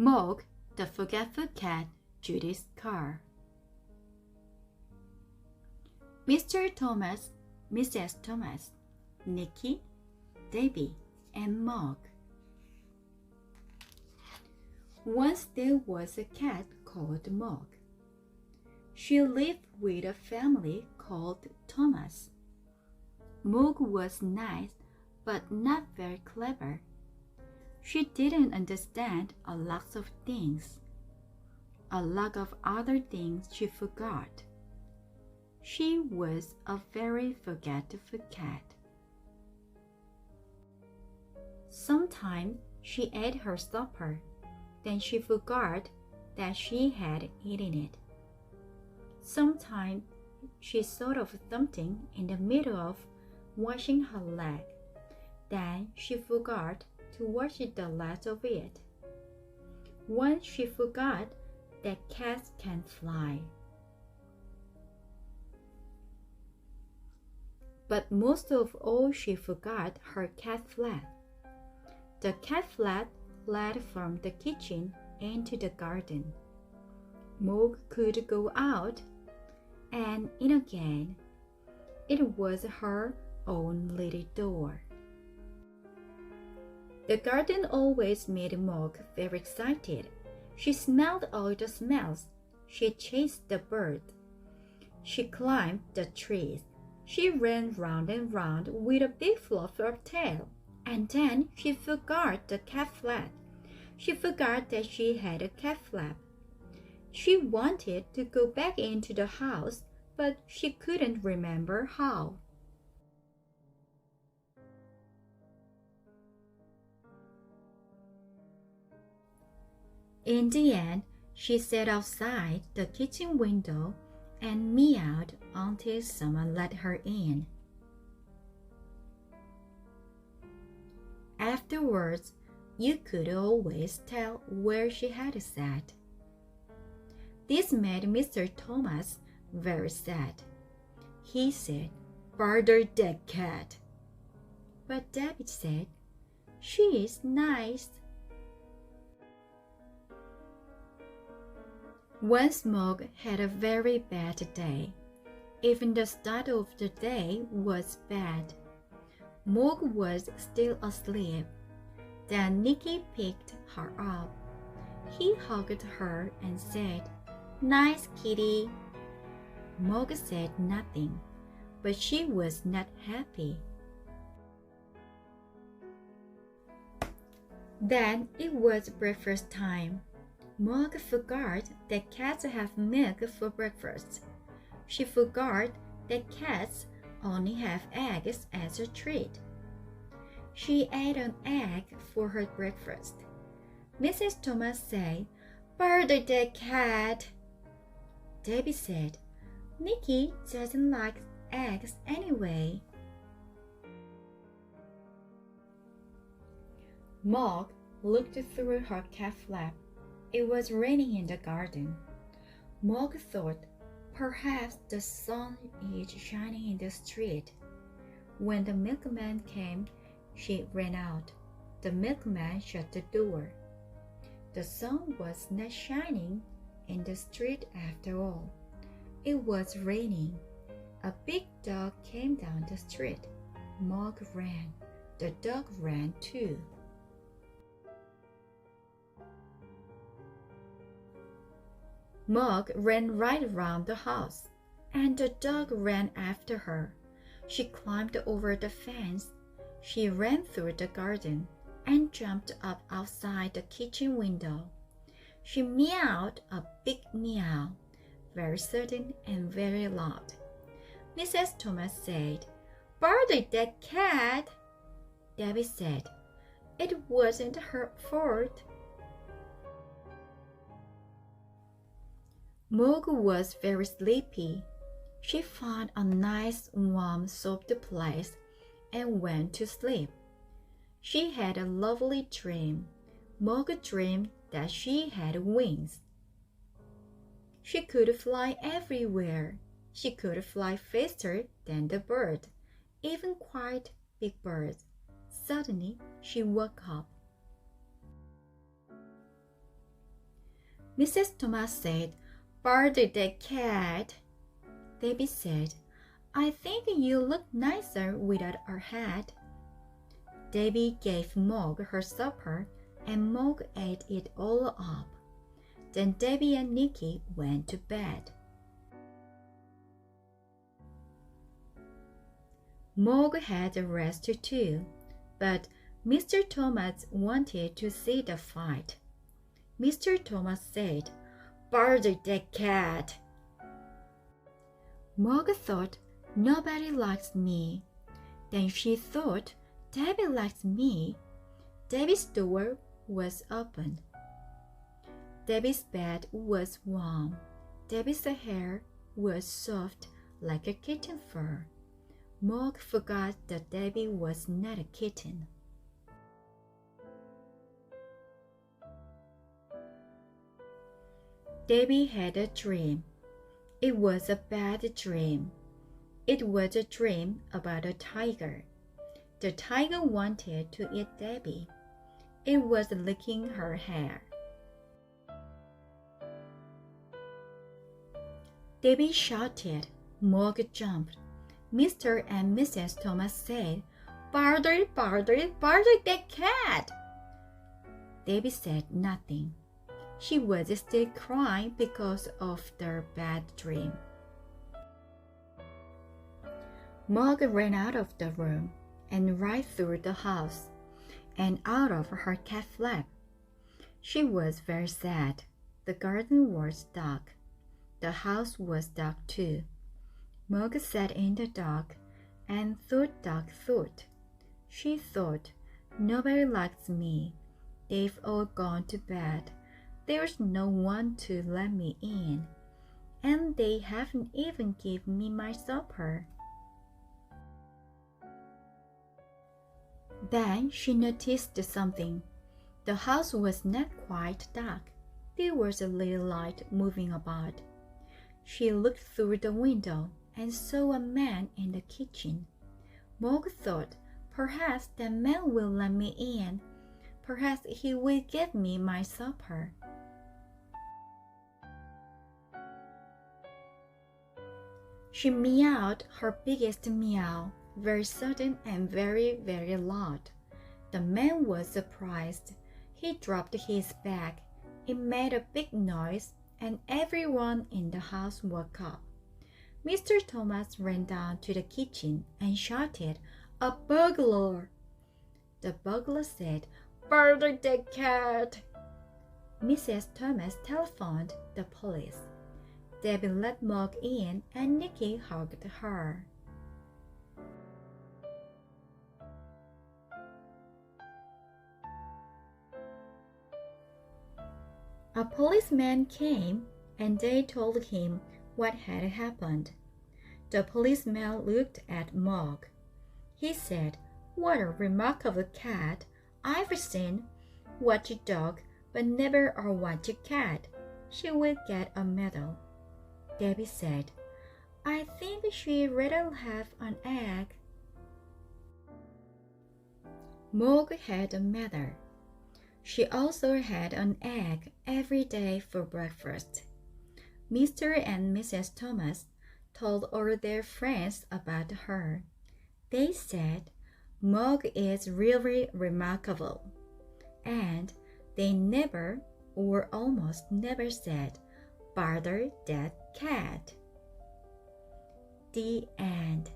Mog, the forgetful cat, Judy's car. Mr. Thomas, Mrs. Thomas, Nicky, Debbie, and Mog. Once there was a cat called Mog. She lived with a family called Thomas. Mog was nice, but not very clever. She didn't understand a lot of things. A lot of other things she forgot. She was a very forgetful cat. Sometimes she ate her supper, then she forgot that she had eaten it. Sometimes she thought of something in the middle of washing her leg, then she forgot to wash the last of it. Once she forgot that cats can fly. But most of all, she forgot her cat flap. The cat flap led from the kitchen into the garden. Mog could go out and in again. It was her own little door. The garden always made Mog very excited. She smelled all the smells. She chased the birds. She climbed the trees. She ran round and round with a big fluff of tail. And then she forgot the cat flap. She forgot that she had a cat flap. She wanted to go back into the house, but she couldn't remember how. In the end, she sat outside the kitchen window and meowed until someone let her in. Afterwards, you could always tell where she had sat. This made Mr. Thomas very sad. He said, "Bother that cat." But David said, "She is nice." Once Mog had a very bad day. Even the start of the day was bad. Mog was still asleep. Then Nicky picked her up. He hugged her and said, "Nice kitty." Mog said nothing, but she was not happy. Then it was breakfast time. Mog forgot that cats have milk for breakfast. She forgot that cats only have eggs as a treat. She ate an egg for her breakfast. Mrs. Thomas said, "Bother the cat." Debbie said, "Nicky doesn't like eggs anyway." Mog looked through her cat flap. It was raining in the garden. Mog thought, perhaps the sun is shining in the street. When the milkman came, she ran out. The milkman shut the door. The sun was not shining in the street after all. It was raining. A big dog came down the street. Mog ran. The dog ran too. Mog ran right around the house, and the dog ran after her. She climbed over the fence. She ran through the garden and jumped up outside the kitchen window. She meowed a big meow, very sudden and very loud. Mrs. Thomas said, "Bother that cat." Debbie said, "It wasn't her fault." Mog was very sleepy. She found a nice, warm, soft place and went to sleep. She had a lovely dream. Mog dreamed that she had wings. She could fly everywhere. She could fly faster than the bird, even quite big birds. Suddenly, she woke up. Mrs. Thomas said, "Barty the cat." Debbie said, "I think you look nicer without a hat." Debbie gave Mog her supper, and Mog ate it all up. Then Debbie and Nicky went to bed. Mog had a rest too, but Mr. Thomas wanted to see the fight. Mr. Thomas said, "Barty the cat." Mog thought, "Nobody likes me." Then she thought, "Debbie likes me." Debbie's door was open. Debbie's bed was warm. Debbie's hair was soft like a kitten fur. Mog forgot that Debbie was not a kitten. Debbie had a dream. It was a bad dream. It was a dream about a tiger. The tiger wanted to eat Debbie. It was licking her hair. Debbie shouted. Mog jumped. Mr. and Mrs. Thomas said, "Barty, Barty, Barty the cat." Debbie said nothing. She was still crying because of their bad dream. Mog ran out of the room and right through the house and out of her cat flap. She was very sad. The garden was dark. The house was dark too. Mog sat in the dark and thought dark thought. She thought, "Nobody likes me. They've all gone to bed. There's no one to let me in. And they haven't even given me my supper." Then she noticed something. The house was not quite dark. There was a little light moving about. She looked through the window and saw a man in the kitchen. Mog thought, "Perhaps that man will let me in. Perhaps he will give me my supper." She meowed her biggest meow, very sudden and very, very loud. The man was surprised. He dropped his bag. It made a big noise, and everyone in the house woke up. Mr. Thomas ran down to the kitchen and shouted, "A burglar!" The burglar said, "Barty the cat!" Mrs. Thomas telephoned the police. Debbie let Mog in and Nicky hugged her. A policeman came and they told him what had happened. The policeman looked at Mog. He said, "What a remarkable cat. I've seen watchy dog, but never a watchy cat. She will get a medal." Debbie said, "I think she'd rather have an egg." Mog had a medal. She also had an egg every day for breakfast. Mr. and Mrs. Thomas told all their friends about her. They said, "Mog is really remarkable." And they never or almost never said, "Barty that cat." The end.